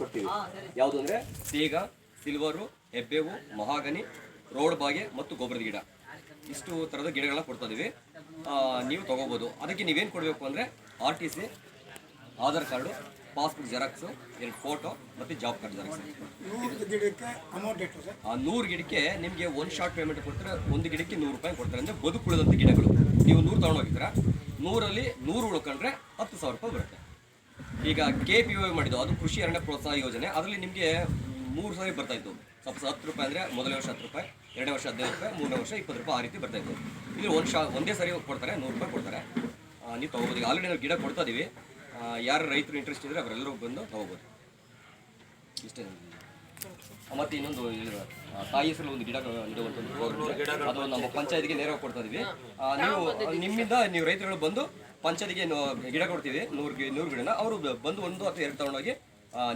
ಕೊಡ್ತೀವಿ. ಯಾವುದು ಅಂದರೆ ತೇಗ, ಸಿಲ್ವರು, ಹೆಬ್ಬೇವು, ಮಹಾಗನಿ, ರೋಡ್ ಬಾಗೆ ಮತ್ತು ಗೊಬ್ಬರದ ಗಿಡ, ಇಷ್ಟು ಥರದ ಗಿಡಗಳನ್ನ ಕೊಡ್ತಾ ಇದೀವಿ. ನೀವು ತೊಗೋಬೋದು. ಅದಕ್ಕೆ ನೀವೇನು ಕೊಡಬೇಕು ಅಂದರೆ RTC, Aadhaar card, passbook xerox, 2 photo ಮತ್ತು ಜಾಬ್ ಕಾರ್ಡ್ ಜೆರಾಕ್ಸ್. 100 ಗಿಡಕ್ಕೆ ನಿಮಗೆ 1 ಶಾರ್ಟ್ ಪೇಮೆಂಟ್ ಕೊಡ್ತಾರೆ. 1 ಗಿಡಕ್ಕೆ 100 ರೂಪಾಯಿ ಕೊಡ್ತಾರೆ. ಅಂದರೆ ಬದುಕುಳಿದಂಥ ಗಿಡಗಳು ನೀವು 100 ತೊಗೊಂಡೋಗಿದ್ದೀರಾ, 100ರಲ್ಲಿ 100 ಉಳ್ಕೊಂಡ್ರೆ 10,000 ರೂಪಾಯಿ ಬರುತ್ತೆ. ಈಗ KPOY ಮಾಡಿದ್ದು ಅದು ಕೃಷಿ ಅರಣ್ಯ ಪ್ರೋತ್ಸಾಹ ಯೋಜನೆ. ಅದರಲ್ಲಿ ನಿಮಗೆ 3 ಸಾರಿ ಬರ್ತಾಯಿತ್ತು. ಸಪೋಸ್ 10 ರೂಪಾಯಿ ಅಂದರೆ ಮೊದಲನೇ ವರ್ಷ 10 ರೂಪಾಯಿ, 2ನೇ ವರ್ಷ 15 ರೂಪಾಯಿ, 3ನೇ ವರ್ಷ 20 ರೂಪಾಯಿ, ಆ ರೀತಿ ಬರ್ತಾಯಿತ್ತು. ಇಲ್ಲಿ ಒಂದೇ ಸಾರಿ ಕೊಡ್ತಾರೆ, 100 ರೂಪಾಯಿ ಕೊಡ್ತಾರೆ. ನೀವು ತೊಗೋಬೋದು. ಈಗ ಆಲ್ರೆಡಿ ನಾವು ಗಿಡ ಕೊಡ್ತಾ ಇದೀವಿ. ಯಾರು ರೈತರು ಇಂಟ್ರೆಸ್ಟ್ ಇದ್ದರೆ ಅವರೆಲ್ಲರೂ ಬಂದು ತೊಗೋಬೋದು. ಇಷ್ಟೇ. ಮತ್ತು ಇನ್ನೊಂದು ತಾಯಿ ಹೆಸರು ಒಂದು ಗಿಡ ಇಡುವಂಥದ್ದು, ಅದು ನಮ್ಮ ಪಂಚಾಯತ್ಗೆ ನೇರವಾಗಿ ಕೊಡ್ತಾ ಇದೀವಿ. ನಿಮ್ಮಿಂದ ನೀವು ರೈತರುಗಳು ಬಂದು ಪಂಚಾಯತ್ಗೆ ಗಿಡ ಕೊಡ್ತೀವಿ, 100 ಗಿಡನ ಅವರು ಬಂದು 1 ಅಥವಾ 2 ತಗೊಂಡೋಗಿ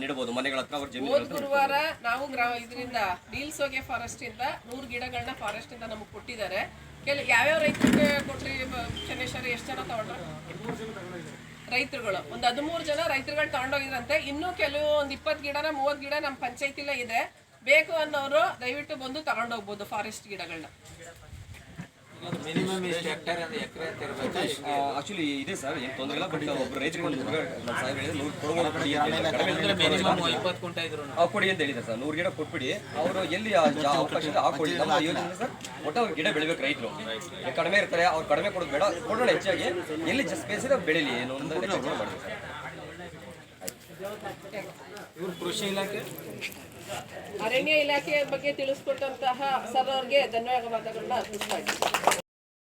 ನೆಡಬಹುದು ಮನೆಗಳ ಹತ್ರ. ಅವ್ರ ಜಮೀನು ಗುರುವಾರ ನಾವು ಇದರಿಂದ ನೀಲ್ಸೋಗೆ ಫಾರೆಸ್ಟ್ ಇಂದ 100 ಗಿಡಗಳನ್ನ ಫಾರೆಸ್ಟ್ ಇಂದ ನಮಗೆ ಕೊಟ್ಟಿದ್ದಾರೆ. ಯಾವ್ಯಾವ ರೈತರಿಗೆ ಕೊಟ್ರಿ ಚನ್ನೇಶ್ವರಿ? ಎಷ್ಟು ಜನ ತಗೊಂಡ್ರು? ರೈತರುಗಳು ಒಂದು 13 ಜನ ರೈತರುಗಳು ತಗೊಂಡೋಗಿದ್ರಂತೆ. ಇನ್ನೂ ಕೆಲವು ಒಂದು 20 ಗಿಡನ 30 ಗಿಡ ನಮ್ಮ ಪಂಚಾಯತಿಲೇ ಇದೆ. ಬೇಕು ಅನ್ನೋರು ದಯವಿಟ್ಟು ಬಂದು ತಗೊಂಡೋಗ್ಬೋದು ಫಾರೆಸ್ಟ್ ಗಿಡಗಳನ್ನ. ಆಕ್ಚುಲಿ ಇದೆ ಸರ್, ಏನು ತೊಂದರೆ ಇಲ್ಲ. ಬಟ್ ಒಬ್ಬರು ರೈತರಿಗೆ ಒಂದು ಕೊಡಿ ಅಂತ ಹೇಳಿದ್ದಾರೆ ಸರ್. 100 ಗಿಡ ಕೊಟ್ಬಿಡಿ, ಅವರು ಎಲ್ಲಿ ಅವಕಾಶ ಇದೆ ಹಾಕೊಡಿ. ನಮ್ಮ ಯೋಜನೆ ಸರ್ ಒಟ್ಟು ಅವ್ರು ಗಿಡ ಬೆಳಿಬೇಕು. ರೈತರು ಕಡಿಮೆ ಇರ್ತಾರೆ, ಅವ್ರು ಕಡಿಮೆ ಕೊಡೋದು ಬೇಡ, ಕೊಡೋಣ ಹೆಚ್ಚಾಗಿ. ಎಲ್ಲಿ ಸ್ಪೇಸ್ ಇದೆ ಬೆಳೀಲಿ, ಏನು ಒಂದು ಮಾಡ್ತೀವಿ ಸರ್. ಇವರು ಕೃಷಿ ಇಲಾಖೆ, ಅರಣ್ಯ ಇಲಾಖೆ ಬಗ್ಗೆ ತಿಳಿಸ್ಕೊಟ್ಟಂತಹ ಸರ್ ಅವ್ರಿಗೆ ಧನ್ಯವಾದಗಳನ್ನ ಅರ್ಪಿಸ್ತಾ ಇದ್ದೀನಿ.